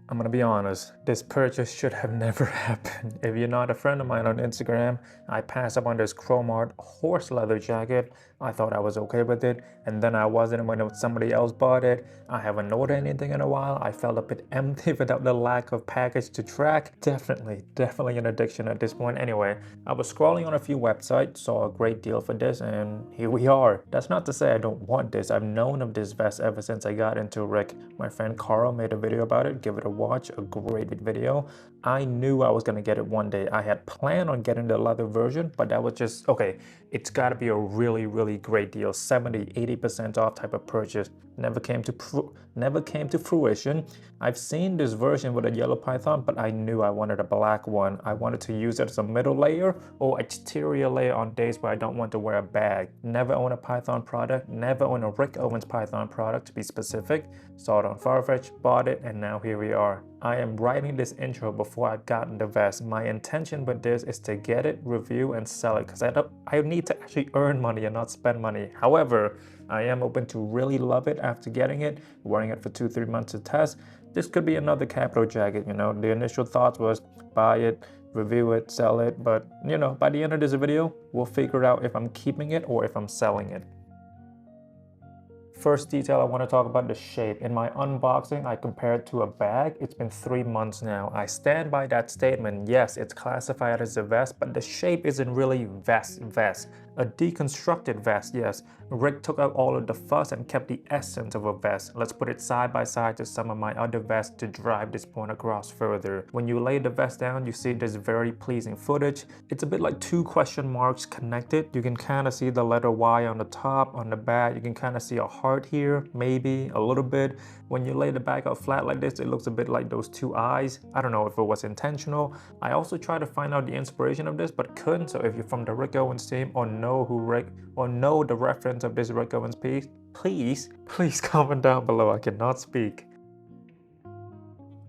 I'm gonna be honest, this purchase should have never happened. If you're not a friend of mine on Instagram, I passed up on this chrome art horse leather jacket. I thought I was okay with it, and then I wasn't when somebody else bought it. I haven't ordered anything in a while. I felt a bit empty without the lack of package to track. Definitely an addiction at this point. Anyway, I was scrolling on a few websites, saw a great deal for this, and here we are. That's not to say I don't want this. I've known of this vest ever since I got into Rick. My friend Carl made a video about it. Give it a watch, a great video. I knew I was gonna get it one day. I had planned on getting the leather version, but that was just, okay, it's gotta be a really great deal, 70-80% off type of purchase. Never came to fruition. I've seen this version with a yellow python, but I knew I wanted a black one. I wanted to use it as a middle layer or exterior layer on days where I don't want to wear a bag. Never own a python product, never own a Rick Owens python product to be specific. Saw it on Farfetch, bought it, and now here we are. I am writing this intro before I've gotten the vest. My intention with this is to get it, review, and sell it because I need to actually earn money and not spend money. However, I am open to really love it after getting it, wearing it for 2-3 months to test. This could be another capital jacket, you know. The initial thoughts was buy it, review it, sell it, but you know, by the end of this video, we'll figure out if I'm keeping it or if I'm selling it. First detail I want to talk about the shape. In my unboxing, I compared it to a bag. It's been 3 months now. I stand by that statement. Yes, it's classified as a vest, but the shape isn't really vest. A deconstructed vest, yes. Rick took out all of the fuss and kept the essence of a vest. Let's put it side by side to some of my other vests to drive this point across further. When you lay the vest down, you see this very pleasing footage. It's a bit like 2 question marks connected. You can kind of see the letter Y on the top, on the back. You can kind of see a heart here, maybe a little bit. When you lay the back out flat like this, it looks a bit like those 2 eyes. I don't know if it was intentional. I also tried to find out the inspiration of this, but couldn't. So if you're from the Rick Owens team or know the reference of this Rick Owens piece, please comment down below. I cannot speak.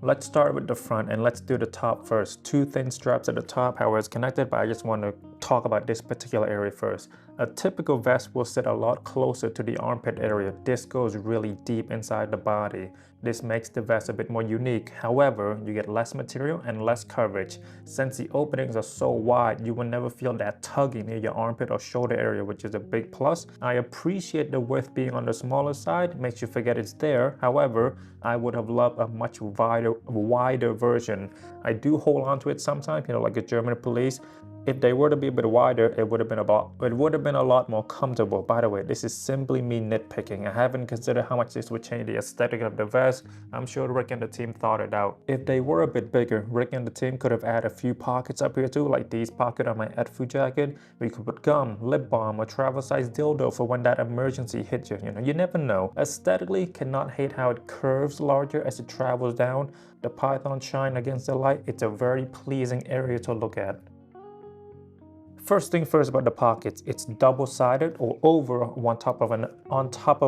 Let's start with the front and let's do the top first. 2 thin straps at the top, how it's connected, but I just want to talk about this particular area first. A typical vest will sit a lot closer to the armpit area. This goes really deep inside the body. This makes the vest a bit more unique. However, you get less material and less coverage. Since the openings are so wide, you will never feel that tugging near your armpit or shoulder area, which is a big plus. I appreciate the width being on the smaller side, makes you forget it's there. However, I would have loved a much wider version. I do hold on to it sometimes, you know, like a German police. If they were to be a bit wider, it would have been a lot more comfortable. By the way, this is simply me nitpicking. I haven't considered how much this would change the aesthetic of the vest. I'm sure Rick and the team thought it out. If they were a bit bigger, Rick and the team could have added a few pockets up here too, like these pockets on my Edfu jacket. We could put gum, lip balm, or travel size dildo for when that emergency hits you. You know, you never know. Aesthetically, cannot hate how it curves larger as it travels down. The python shine against the light. It's a very pleasing area to look at. First thing first about the pockets, it's double-sided or over on top of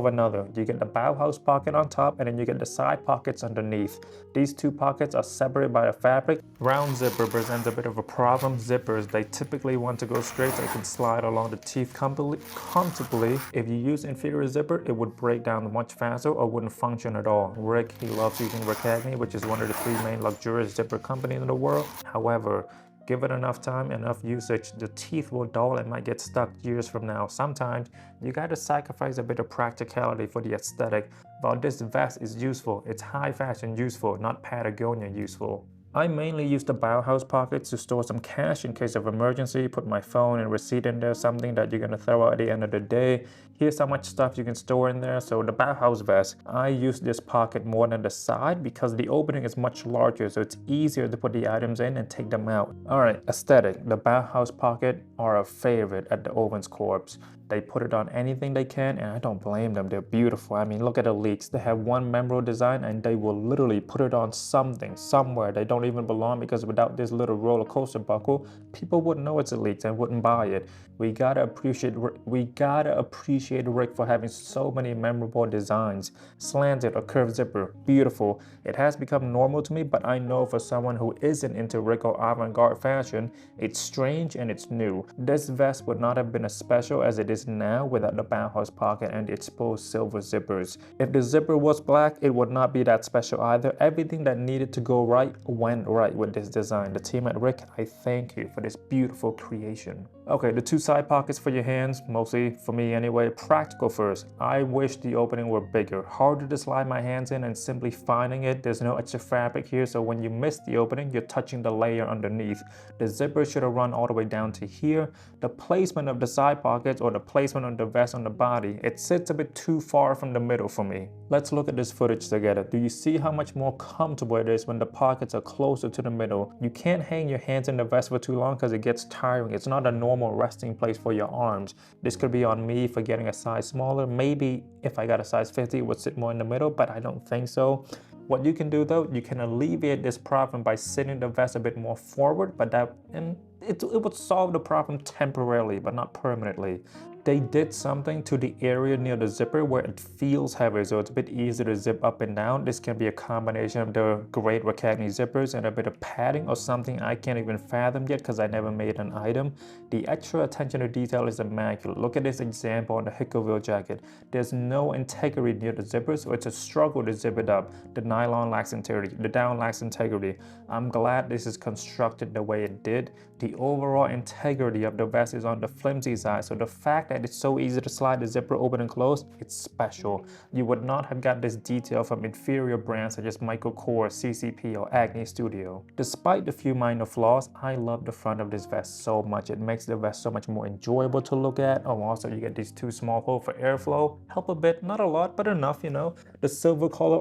another. You get the Bauhaus pocket on top and then you get the side pockets underneath. These 2 pockets are separated by a fabric. Round zipper presents a bit of a problem. Zippers, they typically want to go straight so it can slide along the teeth comfortably. If you use inferior zipper, it would break down much faster or wouldn't function at all. Rick, he loves using Rickagni, which is one of the 3 main luxurious zipper companies in the world. However, give it enough time, enough usage, the teeth will dull and might get stuck years from now. Sometimes you gotta sacrifice a bit of practicality for the aesthetic. While this vest is useful, it's high fashion useful, not Patagonia useful. I mainly use the Bauhaus pockets to store some cash in case of emergency, put my phone and receipt in there, something that you're gonna throw out at the end of the day. Here's how much stuff you can store in there. So the Bauhaus vest, I use this pocket more than the side because the opening is much larger, so it's easier to put the items in and take them out. Alright, aesthetic. The Bauhaus pocket are a favorite at the Owens Corps. They put it on anything they can, and I don't blame them. They're beautiful. I mean, look at the leaks. They have one memorable design, and they will literally put it on something, somewhere. They don't even belong because without this little roller coaster buckle, people wouldn't know it's a leak and wouldn't buy it. We gotta appreciate Rick for having so many memorable designs. Slanted or curved zipper, beautiful. It has become normal to me, but I know for someone who isn't into Rick or avant-garde fashion, it's strange and it's new. This vest would not have been as special as it is is now without the Bauhaus pocket and the exposed silver zippers. If the zipper was black, it would not be that special either. Everything that needed to go right went right with this design. The team at Rick, I thank you for this beautiful creation. Okay, the two side pockets for your hands, mostly for me anyway. Practical first. I wish the opening were bigger. Harder to slide my hands in and simply finding it. There's no extra fabric here, so when you miss the opening, you're touching the layer underneath. The zipper should have run all the way down to here. The placement of the side pockets or the placement of the vest on the body, it sits a bit too far from the middle for me. Let's look at this footage together. Do you see how much more comfortable it is when the pockets are closer to the middle? You can't hang your hands in the vest for too long because it gets tiring. It's not a normal resting place for your arms. This could be on me for getting a size smaller. Maybe if I got a size 50, it would sit more in the middle, but I don't think so. What you can do though, you can alleviate this problem by sitting the vest a bit more forward, but it would solve the problem temporarily, but not permanently. They did something to the area near the zipper where it feels heavy, so it's a bit easier to zip up and down. This can be a combination of the great Makasy zippers and a bit of padding or something I can't even fathom yet because I never made an item. The extra attention to detail is immaculate. Look at this example on the Hickoryville jacket. There's no integrity near the zipper, so it's a struggle to zip it up. The nylon lacks integrity, the down lacks integrity. I'm glad this is constructed the way it did. The overall integrity of the vest is on the flimsy side, so the fact that it's so easy to slide the zipper open and close, it's special. You would not have got this detail from inferior brands such as Michael Kors, CCP, or Acne Studio. Despite the few minor flaws, I love the front of this vest so much. It makes the vest so much more enjoyable to look at. Oh, also you get these two small holes for airflow. Help a bit, not a lot, but enough, you know. The silver color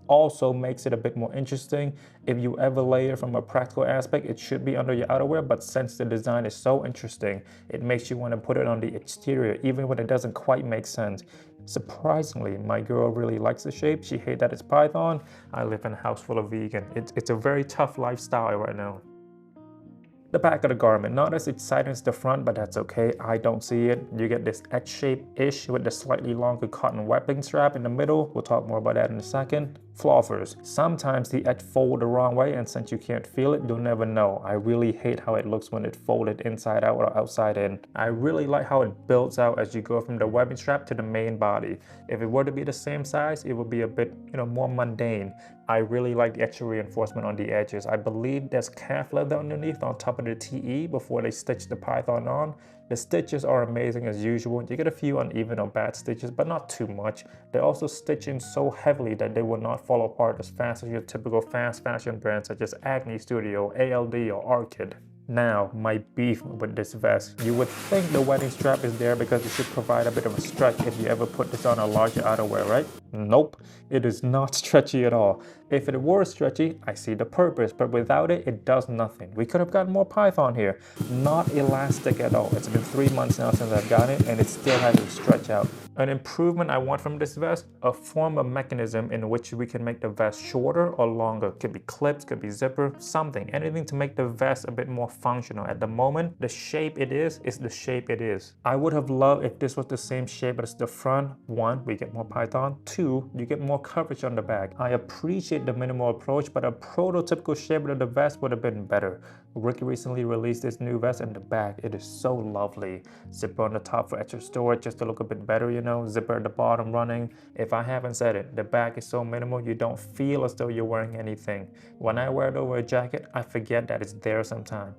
also makes it a bit more interesting. If you ever layer from a practical aspect, it should be under your outerwear, but since the design is so interesting, it makes you want to put it on the exterior, even when it doesn't quite make sense. Surprisingly, my girl really likes the shape. She hates that it's python. I live in a house full of vegan. It's a very tough lifestyle right now. The back of the garment, not as exciting as the front, but that's okay. I don't see it. You get this X shape-ish with the slightly longer cotton webbing strap in the middle. We'll talk more about that in a second. Flaufers. Sometimes the edge fold the wrong way, and since you can't feel it, you'll never know. I really hate how it looks when it folded inside out or outside in. I really like how it builds out as you go from the webbing strap to the main body. If it were to be the same size, it would be a bit, more mundane. I really like the extra reinforcement on the edges. I believe there's calf leather underneath on top of the TE before they stitch the python on. The stitches are amazing as usual. You get a few uneven or bad stitches, but not too much. They're also stitching so heavily that they will not fall apart as fast as your typical fast fashion brands such as Acne Studio, ALD, or Orchid. Now, my beef with this vest. You would think the wedding strap is there because it should provide a bit of a stretch if you ever put this on a larger outerwear, right? Nope, it is not stretchy at all. If it were stretchy, I see the purpose, but without it, it does nothing. We could have gotten more python here. Not elastic at all. It's been 3 months now since I've got it, and it still hasn't stretched out. An improvement I want from this vest, a form of mechanism in which we can make the vest shorter or longer. Could be clips, could be zipper, something, anything to make the vest a bit more functional. At the moment, the shape it is the shape it is. I would have loved if this was the same shape as the front. 1, we get more python. 2, you get more coverage on the back. I appreciate the minimal approach, but a prototypical shape of the vest would have been better. Rick recently released this new vest, and the back, it is so lovely. Zipper on the top for extra storage just to look a bit better, zipper at the bottom running. If I haven't said it, the back is so minimal you don't feel as though you're wearing anything. When I wear it over a jacket, I forget that it's there sometimes.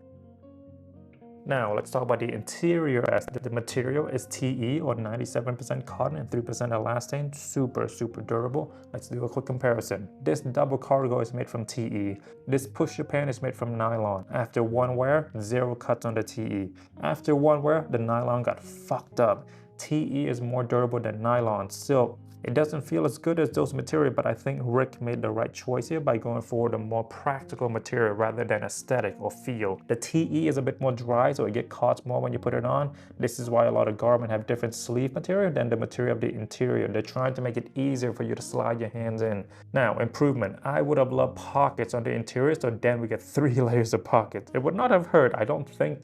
Now, let's talk about the interior vest. The material is TE or 97% cotton and 3% elastane. Super, super durable. Let's do a quick comparison. This double cargo is made from TE. This pusher pant is made from nylon. After one wear, 0 cuts on the TE. After one wear, the nylon got fucked up. TE is more durable than nylon. Still, it doesn't feel as good as those materials, but I think Rick made the right choice here by going for the more practical material rather than aesthetic or feel. The TE is a bit more dry, so it gets caught more when you put it on. This is why a lot of garments have different sleeve material than the material of the interior. They're trying to make it easier for you to slide your hands in. Now, improvement. I would have loved pockets on the interior, so then we get 3 layers of pockets. It would not have hurt. I don't think,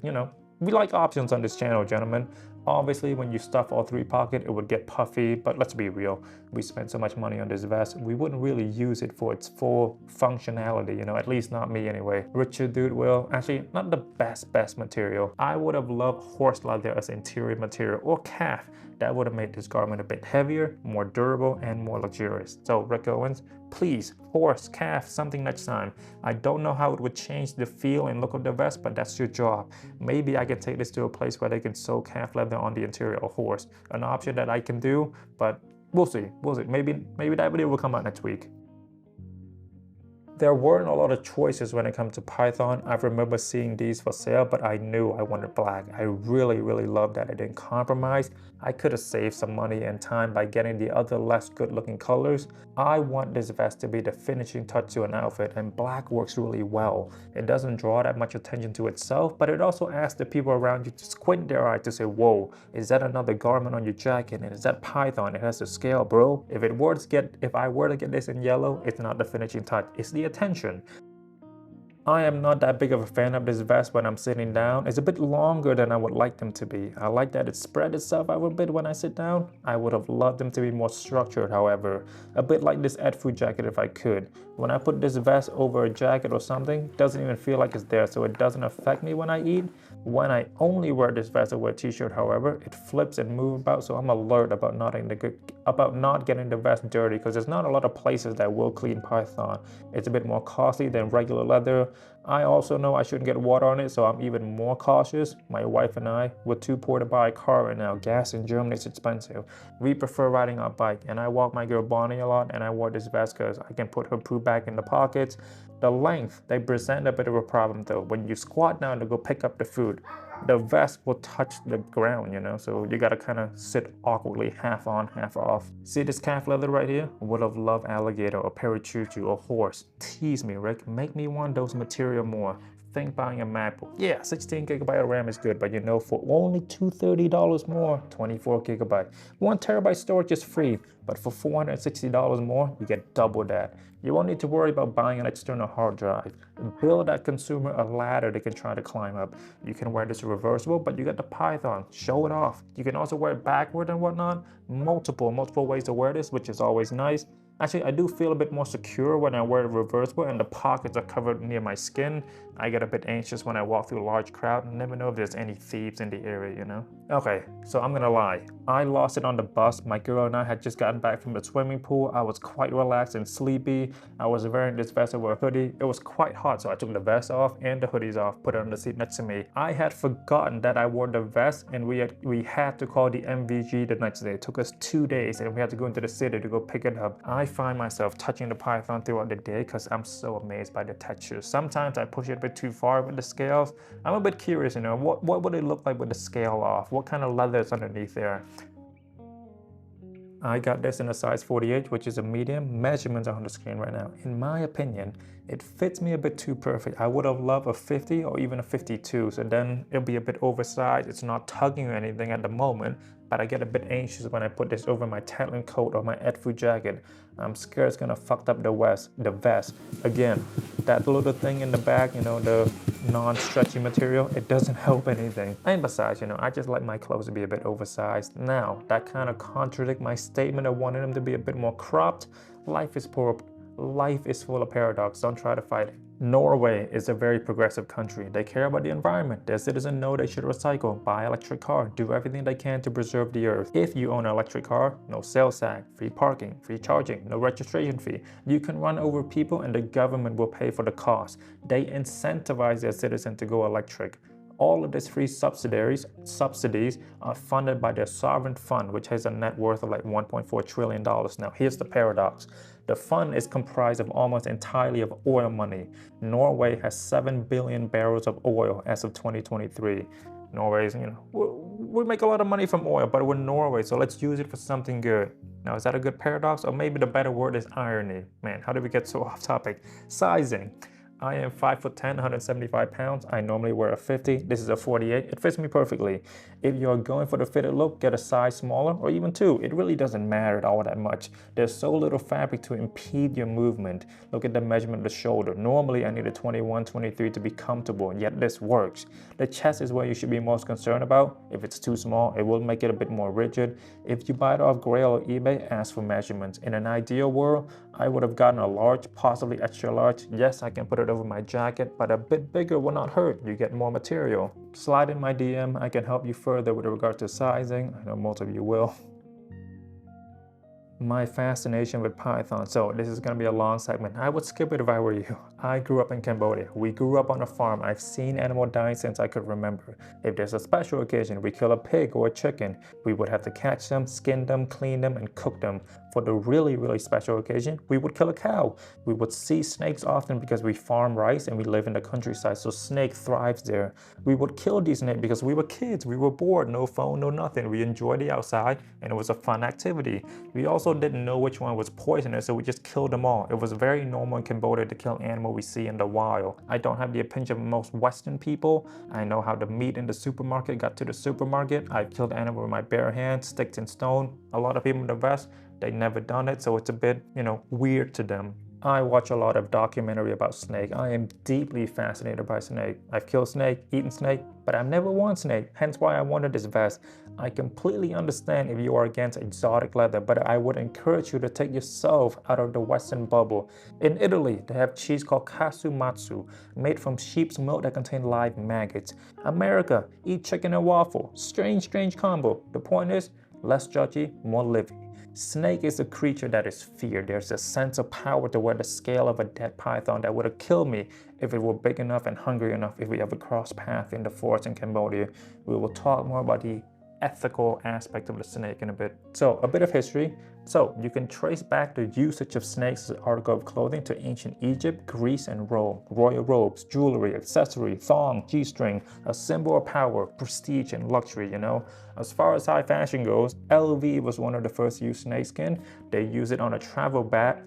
we like options on this channel, gentlemen. Obviously, when you stuff all 3 pockets, it would get puffy, but let's be real. we spent so much money on this vest, we wouldn't really use it for its full functionality, at least not me anyway. Richer dude will, actually not the best material. I would have loved horse leather as interior material, or calf. That would have made this garment a bit heavier, more durable, and more luxurious. So Rick Owens, please, horse, calf, something next time. I don't know how it would change the feel and look of the vest, but that's your job. Maybe I can take this to a place where they can sew calf leather on the interior of horse. An option that I can do, but we'll see. Maybe that video will come out next week. There weren't a lot of choices when it comes to python. I remember seeing these for sale, but I knew I wanted black. I really loved that I didn't compromise. I could have saved some money and time by getting the other less good looking colors. I want this vest to be the finishing touch to an outfit, and black works really well. It doesn't draw that much attention to itself, but it also asks the people around you to squint their eye to say, whoa, is that another garment on your jacket? And is that python? It has a scale, bro. If I were to get this in yellow, it's not the finishing touch, it's the attention. I am not that big of a fan of this vest when I'm sitting down. It's a bit longer than I would like them to be. I like that it spread itself out a bit when I sit down. I would have loved them to be more structured, however. A bit like this Edfu jacket if I could. When I put this vest over a jacket or something, it doesn't even feel like it's there, so it doesn't affect me when I eat. When I only wear this vest over a t-shirt, however, it flips and moves about, so I'm alert about not getting the vest dirty, because there's not a lot of places that will clean python. It's a bit more costly than regular leather. I also know I shouldn't get water on it, so I'm even more cautious. My wife and I, we're too poor to buy a car right now. Gas in Germany is expensive. We prefer riding our bike, and I walk my girl Bonnie a lot, and I wore this vest because I can put her poop back in the pockets. The length, they present a bit of a problem though. When you squat down to go pick up the food, the vest will touch the ground, so you gotta kind of sit awkwardly, half on, half off. See this calf leather right here? Would have loved alligator or perichuchu or horse. Tease me, Rick. Make me want those material more. Think buying a MacBook. Yeah, 16GB of RAM is good, but for only $230 more, 24GB. 1TB storage is free, but for $460 more, you get double that. You won't need to worry about buying an external hard drive. Build that consumer a ladder they can try to climb up. You can wear this reversible, but you got the python. Show it off. You can also wear it backward and whatnot. Multiple ways to wear this, which is always nice. Actually, I do feel a bit more secure when I wear it reversible and the pockets are covered near my skin. I get a bit anxious when I walk through a large crowd and never know if there's any thieves in the area, Okay, so I'm gonna lie. I lost it on the bus. My girl and I had just gotten back from the swimming pool. I was quite relaxed and sleepy. I was wearing this vest over a hoodie. It was quite hot, so I took the vest off and the hoodies off, put it on the seat next to me. I had forgotten that I wore the vest, and we had to call the MVG the next day. It took us 2 days, and we had to go into the city to go pick it up. I find myself touching the python throughout the day because I'm so amazed by the texture. Sometimes I push it a bit too far with the scales. I'm a bit curious, what would it look like with the scale off? What kind of leather is underneath there? I got this in a size 48, which is a medium. Measurements are on the screen right now. In my opinion, it fits me a bit too perfect. I would have loved a 50 or even a 52, so then it'll be a bit oversized. It's not tugging or anything at the moment, but I get a bit anxious when I put this over my Tatlin coat or my Edfu jacket. I'm scared it's gonna fuck up the vest. Again, that little thing in the back, the non-stretchy material, it doesn't help anything. And besides, I just like my clothes to be a bit oversized. Now, that kind of contradicts my statement of wanting them to be a bit more cropped. Life is full of paradox. Don't try to fight it. Norway is a very progressive country. They care about the environment. Their citizens know they should recycle, buy an electric car, do everything they can to preserve the earth. If you own an electric car, no sales tax, free parking, free charging, no registration fee. You can run over people and the government will pay for the cost. They incentivize their citizens to go electric. All of these free subsidies are funded by their sovereign fund, which has a net worth of like $1.4 trillion. Now, here's the paradox. The fund is comprised of almost entirely of oil money. Norway has 7 billion barrels of oil as of 2023. Norway's, we make a lot of money from oil, but we're Norway, so let's use it for something good. Now, is that a good paradox? Or maybe the better word is irony. Man, how did we get so off topic? Sizing. I am 5'10", 175 pounds. I normally wear a 50. This is a 48. It fits me perfectly. If you're going for the fitted look, get a size smaller or even 2. It really doesn't matter all that much. There's so little fabric to impede your movement. Look at the measurement of the shoulder. Normally, I need a 21, 23 to be comfortable, yet this works. The chest is where you should be most concerned about. If it's too small, it will make it a bit more rigid. If you buy it off Grail or eBay, ask for measurements. In an ideal world, I would have gotten a large, possibly extra large. Yes, I can put it over my jacket, but a bit bigger will not hurt. You get more material. Slide in my DM. I can help you further with regard to sizing. I know most of you will. My fascination with Python. So this is going to be a long segment. I would skip it if I were you. I grew up in Cambodia. We grew up on a farm. I've seen animals die since I could remember. If there's a special occasion, we kill a pig or a chicken, we would have to catch them, skin them, clean them, and cook them. For the really, really special occasion, we would kill a cow. We would see snakes often because we farm rice and we live in the countryside, so snake thrives there. We would kill these snakes because we were kids. We were bored, no phone, no nothing. We enjoyed the outside and it was a fun activity. We also didn't know which one was poisonous, so we just killed them all. It was very normal in Cambodia to kill animals we see in the wild. I don't have the opinion of most Western people. I know how the meat in the supermarket got to the supermarket. I've killed animals with my bare hands, sticks and stone. A lot of people in the West, they never done it, so it's a bit, weird to them. I watch a lot of documentary about snake. I am deeply fascinated by snake. I've killed snake, eaten snake, but I've never worn snake, hence why I wanted this vest. I completely understand if you are against exotic leather, but I would encourage you to take yourself out of the Western bubble. In Italy, they have cheese called kasumatsu, made from sheep's milk that contain live maggots. America, eat chicken and waffle. Strange combo. The point is, less judgy, more living. Snake is a creature that is feared. There's a sense of power to wear the scale of a dead python that would have killed me if it were big enough and hungry enough if we ever crossed paths in the forest in Cambodia. We will talk more about the ethical aspect of the snake in a bit. So, a bit of history. So, you can trace back the usage of snakes as an article of clothing to ancient Egypt, Greece, and Rome. Royal robes, jewelry, accessory, thong, G-string, a symbol of power, prestige, and luxury, As far as high fashion goes, LV was one of the first to use snakeskin. They used it on a travel bag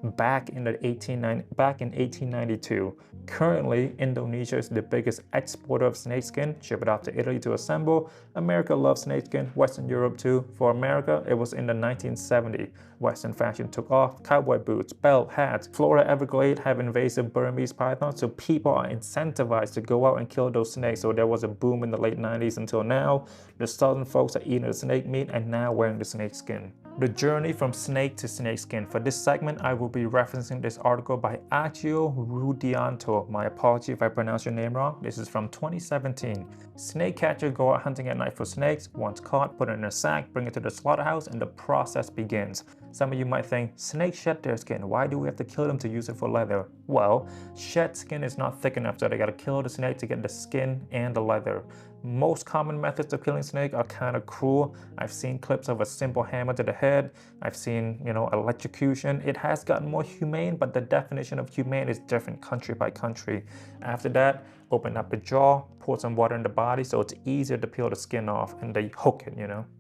back in 1892. Currently, Indonesia is the biggest exporter of snakeskin, ship it off to Italy to assemble. America loves snakeskin, Western Europe too. For America, it was in the 1970s. Western fashion took off, cowboy boots, belt, hats. Florida Everglades have invasive Burmese pythons, so people are incentivized to go out and kill those snakes. So there was a boom in the late 90s until now. The southern folks are eating the snake meat and now wearing the snake skin. The journey from snake to snakeskin. For this segment, I will be referencing this article by Accio Rudianto. My apology if I pronounce your name wrong. This is from 2017. Snake catchers go out hunting at night for snakes. Once caught, put it in a sack, bring it to the slaughterhouse, and the process begins. Some of you might think, snakes shed their skin. Why do we have to kill them to use it for leather? Well, shed skin is not thick enough, so they gotta kill the snake to get the skin and the leather. Most common methods of killing snake are kind of cruel. I've seen clips of a simple hammer to the head. I've seen, electrocution. It has gotten more humane, but the definition of humane is different country by country. After that, open up the jaw, pour some water in the body so it's easier to peel the skin off, and they hook it,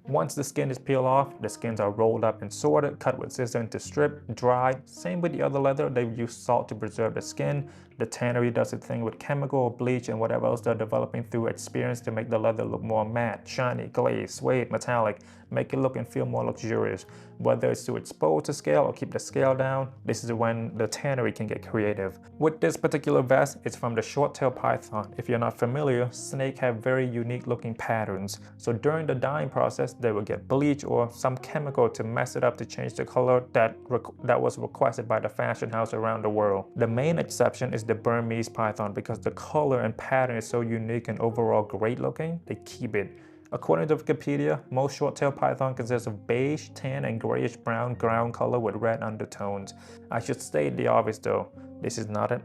Once the skin is peeled off, the skins are rolled up and sorted, cut with scissors into strip, dried. Same with the other leather, they use salt to preserve the skin. The tannery does its thing with chemical, bleach, and whatever else they're developing through experience to make the leather look more matte, shiny, glazed, suede, metallic, make it look and feel more luxurious. Whether it's to expose the scale or keep the scale down, this is when the tannery can get creative. With this particular vest, it's from the short-tailed python. If you're not familiar, snakes have very unique looking patterns. So during the dyeing process, they will get bleach or some chemical to mess it up to change the color that was requested by the fashion house around the world. The main exception is the Burmese python because the color and pattern is so unique and overall great looking, they keep it. According to Wikipedia, most short-tailed python consists of beige, tan, and grayish-brown ground color with red undertones. I should state the obvious though.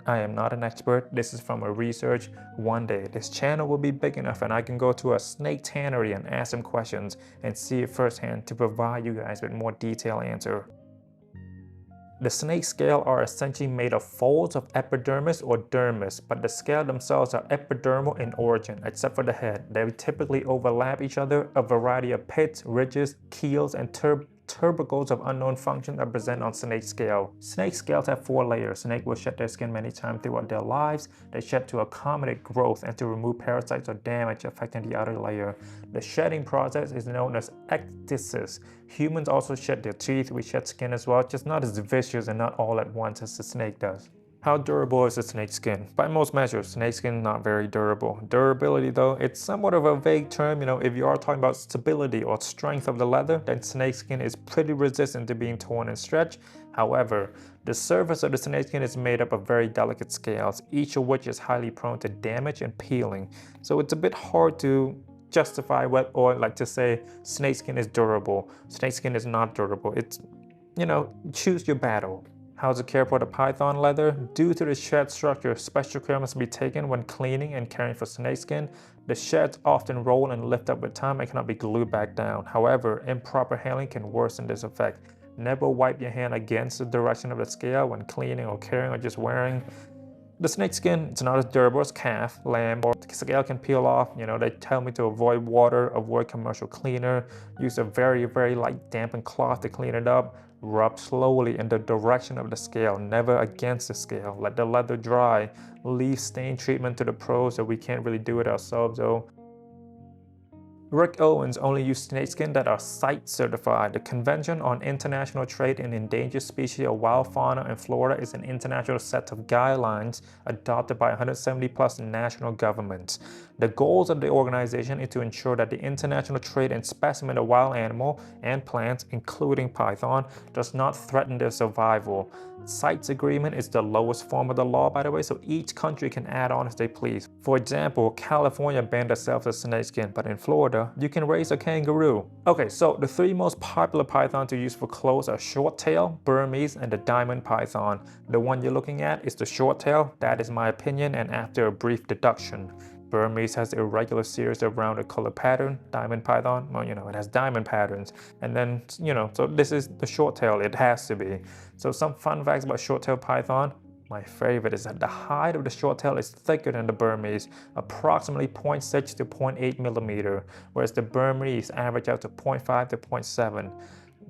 I am not an expert. This is from a research. One day, this channel will be big enough and I can go to a snake tannery and ask some questions and see it firsthand to provide you guys with more detailed answer. The snake scales are essentially made of folds of epidermis or dermis, but the scales themselves are epidermal in origin, except for the head. They typically overlap each other. A variety of pits, ridges, keels, and tubercles of unknown function are present on snake scale. Snake scales have 4 layers. Snakes will shed their skin many times throughout their lives. They shed to accommodate growth and to remove parasites or damage affecting the outer layer. The shedding process is known as ecdysis. Humans also shed their teeth. We shed skin as well, just not as vicious and not all at once as the snake does. How durable is the snake skin? By most measures, snake skin is not very durable. Durability though, it's somewhat of a vague term. If you are talking about stability or strength of the leather, then snake skin is pretty resistant to being torn and stretched. However, the surface of the snake skin is made up of very delicate scales, each of which is highly prone to damage and peeling. So it's a bit hard to justify to say snake skin is durable. Snake skin is not durable. It's, choose your battle. How to care for the python leather? Due to the shed structure, special care must be taken when cleaning and caring for snakeskin. The sheds often roll and lift up with time and cannot be glued back down. However, improper handling can worsen this effect. Never wipe your hand against the direction of the scale when cleaning or caring or just wearing. The snakeskin, it's not as durable as calf, lamb, or the scale can peel off. They tell me to avoid water, avoid commercial cleaner, use a very, very light dampened cloth to clean it up. Rub slowly in the direction of the scale, never against the scale. Let the leather dry. Leave stain treatment to the pros, so we can't really do it ourselves though. Rick Owens only used snakeskin that are CITE certified. The Convention on International Trade in Endangered Species of Wild Fauna in Florida is an international set of guidelines adopted by 170 plus national governments. The goals of the organization is to ensure that the international trade in specimens of wild animal and plants, including python, does not threaten their survival. CITES agreement is the lowest form of the law, by the way, so each country can add on as they please. For example, California banned the sale of snakeskin, but in Florida, you can raise a kangaroo. Okay, so the 3 most popular pythons to use for clothes are short tail, Burmese, and the diamond python. The one you're looking at is the short tail. That is my opinion, and after a brief deduction. Burmese has the irregular series of rounded color pattern. Diamond python, well, it has diamond patterns. And then, so this is the short tail, it has to be. So some fun facts about short tail python. My favorite is that the hide of the short tail is thicker than the Burmese, approximately 0.6 to 0.8 millimeter, whereas the Burmese average out to 0.5 to 0.7.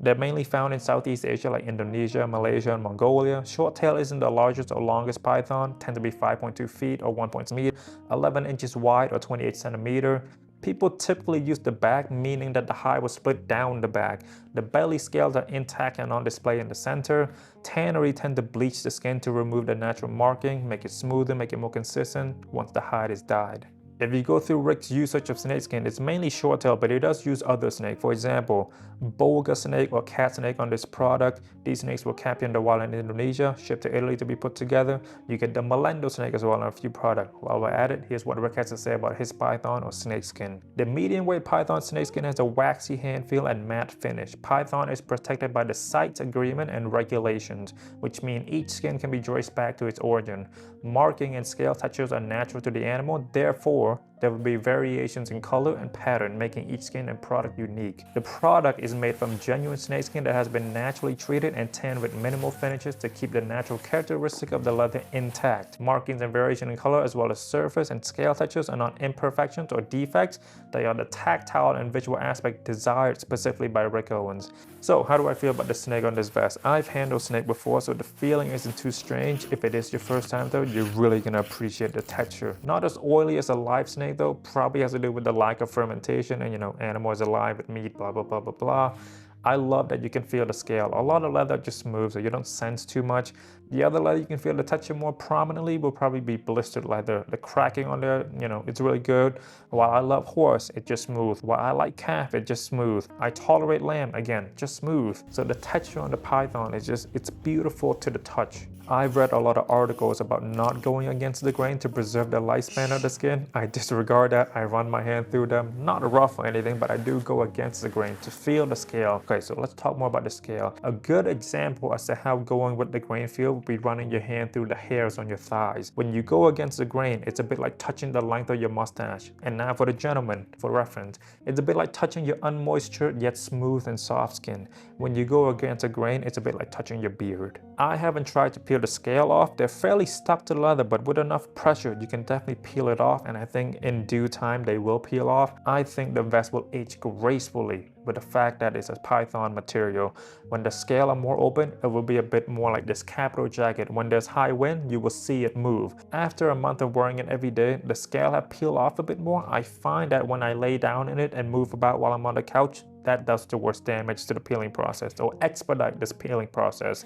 They're mainly found in Southeast Asia like Indonesia, Malaysia, and Mongolia. Short tail isn't the largest or longest python, tend to be 5.2 feet or 1.6 meters, 11 inches wide or 28 centimeter. People typically use the back, meaning that the hide was split down the back. The belly scales are intact and on display in the center. Tannery tend to bleach the skin to remove the natural marking, make it smoother, make it more consistent once the hide is dyed. If you go through Rick's usage of snakeskin, it's mainly short tail, but he does use other snake. For example, boga snake or cat snake on this product. These snakes were captured in the wild in Indonesia, shipped to Italy to be put together. You get the Melendo snake as well on a few products. While we're at it, here's what Rick has to say about his python or snakeskin. The medium weight python snakeskin has a waxy hand feel and matte finish. Python is protected by the CITES agreement and regulations, which mean each skin can be traced back to its origin. Marking and scale textures are natural to the animal, therefore, there will be variations in color and pattern, making each skin and product unique. The product is made from genuine snakeskin that has been naturally treated and tanned with minimal finishes to keep the natural characteristic of the leather intact. Markings and variation in color as well as surface and scale textures are not imperfections or defects. They are the tactile and visual aspect desired specifically by Rick Owens. So how do I feel about the snake on this vest? I've handled snake before, so the feeling isn't too strange. If it is your first time though, you're really gonna appreciate the texture. Not as oily as a live snake though, probably has to do with the lack of fermentation and animal is alive with meat, blah, blah, blah, blah, blah. I love that you can feel the scale. A lot of leather just smooth, so you don't sense too much. The other leather you can feel the texture more prominently will probably be blistered leather. The cracking on there, it's really good. While I love horse, it's just smooth. While I like calf, it's just smooth. I tolerate lamb, again, just smooth. So the texture on the python is it's beautiful to the touch. I've read a lot of articles about not going against the grain to preserve the lifespan of the skin. I disregard that. I run my hand through them. Not rough or anything, but I do go against the grain to feel the scale. Okay, so let's talk more about the scale. A good example as to how going with the grain feel would be running your hand through the hairs on your thighs. When you go against the grain, it's a bit like touching the length of your mustache. And now for the gentleman, for reference, it's a bit like touching your unmoistured yet smooth and soft skin. When you go against the grain, it's a bit like touching your beard. I haven't tried to peel the scale off. They're fairly stuck to leather, but with enough pressure, you can definitely peel it off, and I think in due time they will peel off. I think the vest will age gracefully with the fact that it's a python material. When the scales are more open, it will be a bit more like this capital jacket. When there's high wind, you will see it move. After a month of wearing it every day, the scale have peeled off a bit more. I find that when I lay down in it and move about while I'm on the couch, that does the worst damage to the peeling process, or expedite this peeling process.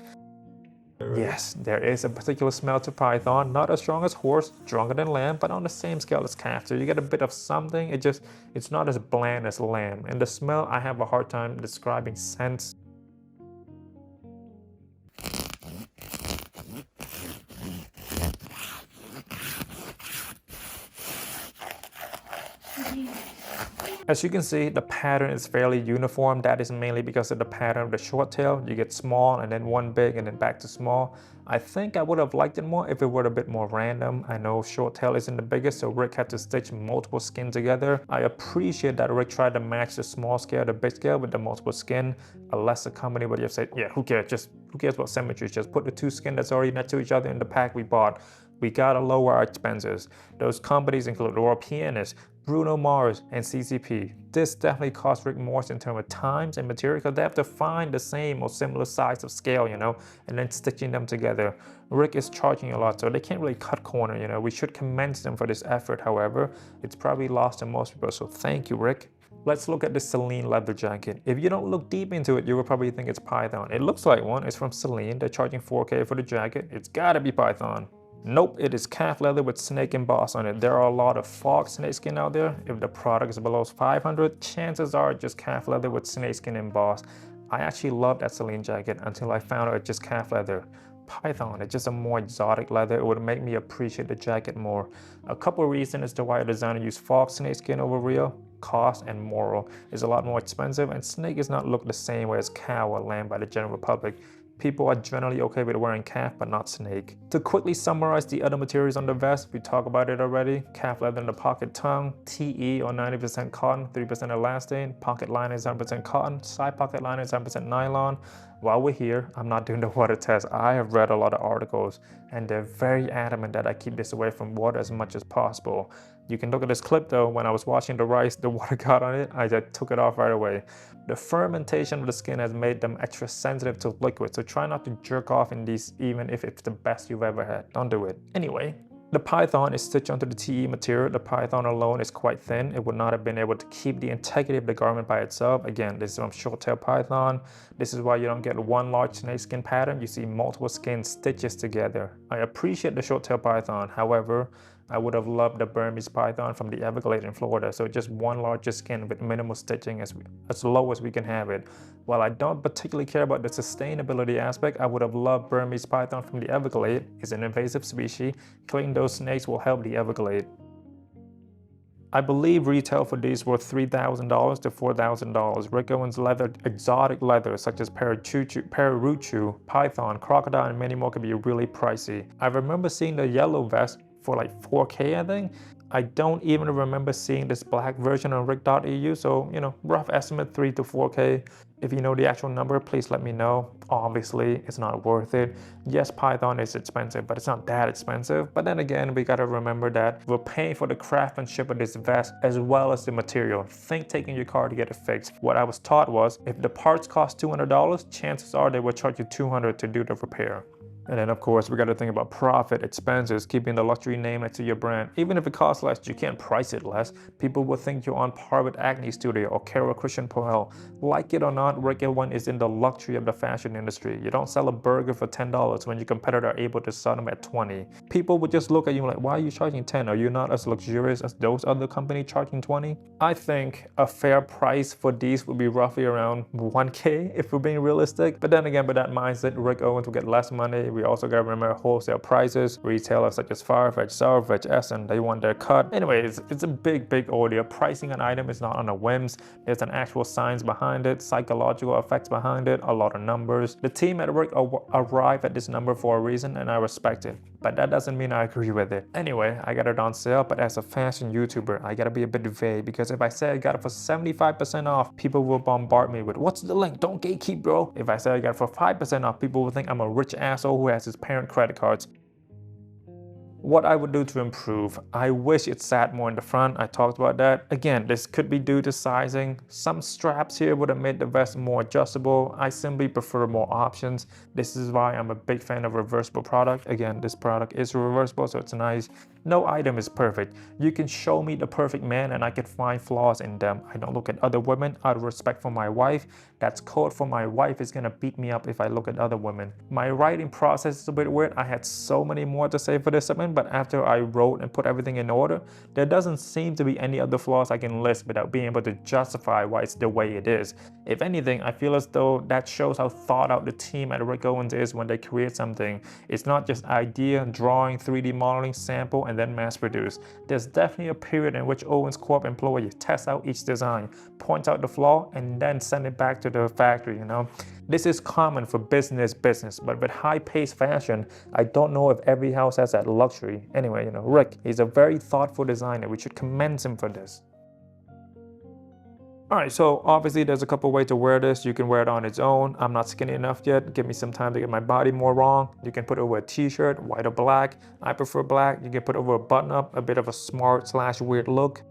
Yes, there is a particular smell to python, not as strong as horse, stronger than lamb, but on the same scale as calf. So you get a bit of something, it's not as bland as lamb. And the smell, I have a hard time describing scents. As you can see, the pattern is fairly uniform. That is mainly because of the pattern of the short tail. You get small and then one big and then back to small. I think I would have liked it more if it were a bit more random. I know short tail isn't the biggest, so Rick had to stitch multiple skin together. I appreciate that Rick tried to match the small scale, the big scale with the multiple skin. A lesser company would have said, yeah, who cares? Who cares about symmetry? Just put the two skin that's already next to each other in the pack we bought. We gotta lower our expenses. Those companies include Royal Pianist, Bruno Mars, and CCP. This definitely cost Rick more in terms of times and material because they have to find the same or similar size of scale, and then stitching them together. Rick is charging a lot, so they can't really cut corner, We should commend them for this effort, however. It's probably lost to most people, so thank you, Rick. Let's look at the Celine leather jacket. If you don't look deep into it, you will probably think it's python. It looks like one. It's from Celine. They're charging $4K for the jacket. It's gotta be python. Nope, it is calf leather with snake emboss on it. There are a lot of fog snakeskin out there. If the product is below 500, chances are just calf leather with snakeskin embossed. I actually loved that Celine jacket until I found out it's just calf leather. Python, it's just a more exotic leather. It would make me appreciate the jacket more. A couple of reasons as to why a designer used fog snakeskin over real. Cost and moral is a lot more expensive, and snake is not looked the same way as cow or lamb by the general public. People are generally okay with wearing calf, but not snake. To quickly summarize the other materials on the vest, we talked about it already. Calf leather in the pocket tongue, TE or 90% cotton, 3% elastane, pocket liner is 100% cotton, side pocket liner is 100% nylon. While we're here, I'm not doing the water test. I have read a lot of articles, and they're very adamant that I keep this away from water as much as possible. You can look at this clip though. When I was washing the rice, the water got on it. I just took it off right away. The fermentation of the skin has made them extra sensitive to liquid, so try not to jerk off in these even if it's the best you've ever had. Don't do it. Anyway, the python is stitched onto the TE material. The python alone is quite thin. It would not have been able to keep the integrity of the garment by itself. Again, this is from short tail python. This is why you don't get one large snakeskin pattern. You see multiple skin stitches together. I appreciate the short tail python. However, I would have loved the Burmese python from the Everglades in Florida, so just one larger skin with minimal stitching as low as we can have it. While I don't particularly care about the sustainability aspect, I would have loved Burmese python from the Everglades. It's an invasive species. Killing those snakes will help the Everglades. I believe retail for these were $3,000 to $4,000. Rick Owens leather, exotic leather such as Pararuchu, python, crocodile, and many more can be really pricey. I remember seeing the yellow vest for like 4K, I think. I don't even remember seeing this black version on Rick.eu, so rough estimate 3 to 4K. If you know the actual number, please let me know. Obviously, it's not worth it. Yes, python is expensive, but it's not that expensive. But then again, we gotta remember that we're paying for the craftsmanship of this vest as well as the material. Think taking your car to get it fixed. What I was taught was, if the parts cost $200, chances are they will charge you $200 to do the repair. And then of course, we got to think about profit, expenses, keeping the luxury name next to your brand. Even if it costs less, you can't price it less. People will think you're on par with Acne Studio or Carol Christian Poel. Like it or not, Rick Owens is in the luxury of the fashion industry. You don't sell a burger for $10 when your competitor are able to sell them at $20. People would just look at you like, why are you charging $10? Are you not as luxurious as those other companies charging $20? I think a fair price for these would be roughly around $1K if we're being realistic. But then again, with that mindset, Rick Owens will get less money. We also got to remember wholesale prices. Retailers such as Farfetch, Salvage, Essen, they want their cut. Anyways, it's a big ordeal. Pricing an item is not on a whims. There's an actual science behind it, psychological effects behind it, a lot of numbers. The team at Rick arrived at this number for a reason, and I respect it. But that doesn't mean I agree with it. Anyway, I got it on sale, but as a fashion YouTuber, I gotta be a bit vague, because if I say I got it for 75% off, people will bombard me with, what's the link? Don't gatekeep, bro. If I say I got it for 5% off, people will think I'm a rich asshole who has his parent credit cards. What I would do to improve, I wish it sat more in the front. I talked about that. Again, this could be due to sizing. Some straps here would have made the vest more adjustable. I simply prefer more options. This is why I'm a big fan of reversible product. Again, this product is reversible, so it's nice. No item is perfect. You can show me the perfect man and I can find flaws in them. I don't look at other women out of respect for my wife. That's code for my wife is gonna beat me up if I look at other women. My writing process is a bit weird. I had so many more to say for this segment, but after I wrote and put everything in order, there doesn't seem to be any other flaws I can list without being able to justify why it's the way it is. If anything, I feel as though that shows how thought out the team at Rick Owens is when they create something. It's not just idea, drawing, 3D modeling, sample, and then mass produce. There's definitely a period in which Owens Corp employees test out each design, point out the flaw, and then send it back to the factory, you know? This is common for business, but with high-paced fashion, I don't know if every house has that luxury. Anyway, you know, Rick, he's a very thoughtful designer. We should commend him for this. Alright, so obviously there's a couple ways to wear this. You can wear it on its own. I'm not skinny enough yet. Give me some time to get my body more wrong. You can put it over a t-shirt, white or black. I prefer black. You can put it over a button-up, a bit of a smart / weird look.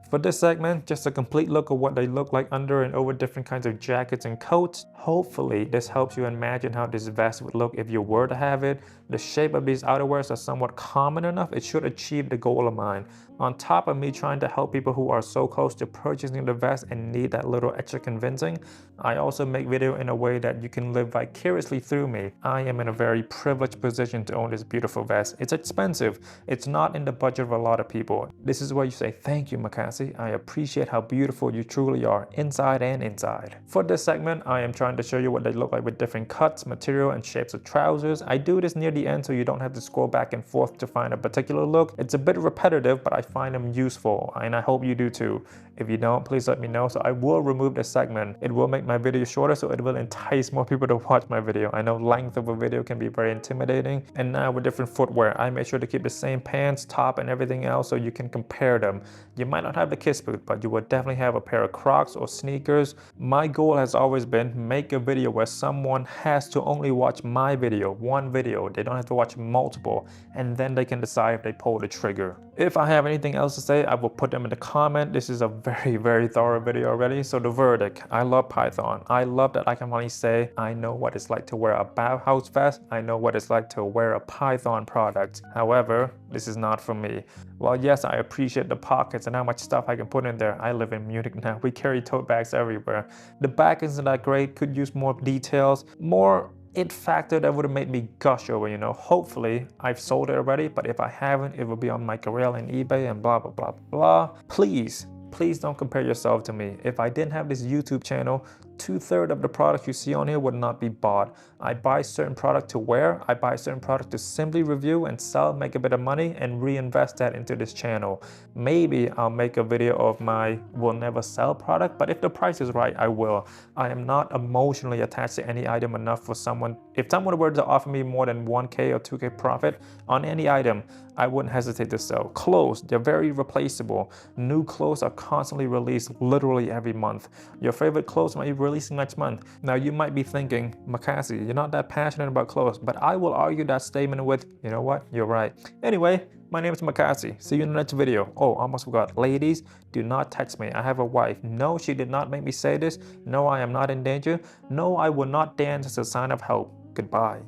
For this segment, just a complete look of what they look like under and over different kinds of jackets and coats. Hopefully, this helps you imagine how this vest would look if you were to have it. The shape of these outerwears are somewhat common enough. It should achieve the goal of mine. On top of me trying to help people who are so close to purchasing the vest and need that little extra convincing, I also make video in a way that you can live vicariously through me. I am in a very privileged position to own this beautiful vest. It's expensive. It's not in the budget of a lot of people. This is where you say, thank you, Makasy. I appreciate how beautiful you truly are, inside and inside. For this segment, I am trying to show you what they look like with different cuts, material, and shapes of trousers. I do this near the end so you don't have to scroll back and forth to find a particular look. It's a bit repetitive, but I find them useful, and I hope you do too. If you don't, please let me know. So I will remove this segment. It will make my video shorter, so it will entice more people to watch my video. I know length of a video can be very intimidating, and now with different footwear, I make sure to keep the same pants, top, and everything else so you can compare them. You might not have the kiss boot, but you will definitely have a pair of Crocs or sneakers. My goal has always been make a video where someone has to only watch my video, one video. They don't have to watch multiple, and then they can decide if they pull the trigger. If I have anything else to say, I will put them in the comment. This is a very thorough video already. So the verdict, I love Python. I love that I can only say I know what it's like to wear a Bauhaus vest. I know what it's like to wear a Python product. However, this is not for me. While yes, I appreciate the pockets and how much stuff I can put in there. I live in Munich now. We carry tote bags everywhere. The back isn't that great. Could use more details, more it factor that would have made me gush over, you know. Hopefully I've sold it already, but if I haven't, it will be on my Grail and eBay and blah blah blah. Please don't compare yourself to me. If I didn't have this YouTube channel, 2/3 of the products you see on here would not be bought. I buy certain product to wear, I buy certain product to simply review and sell, make a bit of money, and reinvest that into this channel. Maybe I'll make a video of my will never sell product, but if the price is right, I will. I am not emotionally attached to any item enough for someone. If someone were to offer me more than 1K or 2K profit on any item, I wouldn't hesitate to sell. Clothes, they're very replaceable. New clothes are constantly released literally every month. Your favorite clothes might be releasing next month. Now you might be thinking, Makasy, you're not that passionate about clothes, but I will argue that statement with, you know what, you're right. Anyway, my name is Makasy. See you in the next video. Oh, almost forgot. Ladies, do not text me. I have a wife. No, she did not make me say this. No, I am not in danger. No, I will not dance as a sign of help. Goodbye.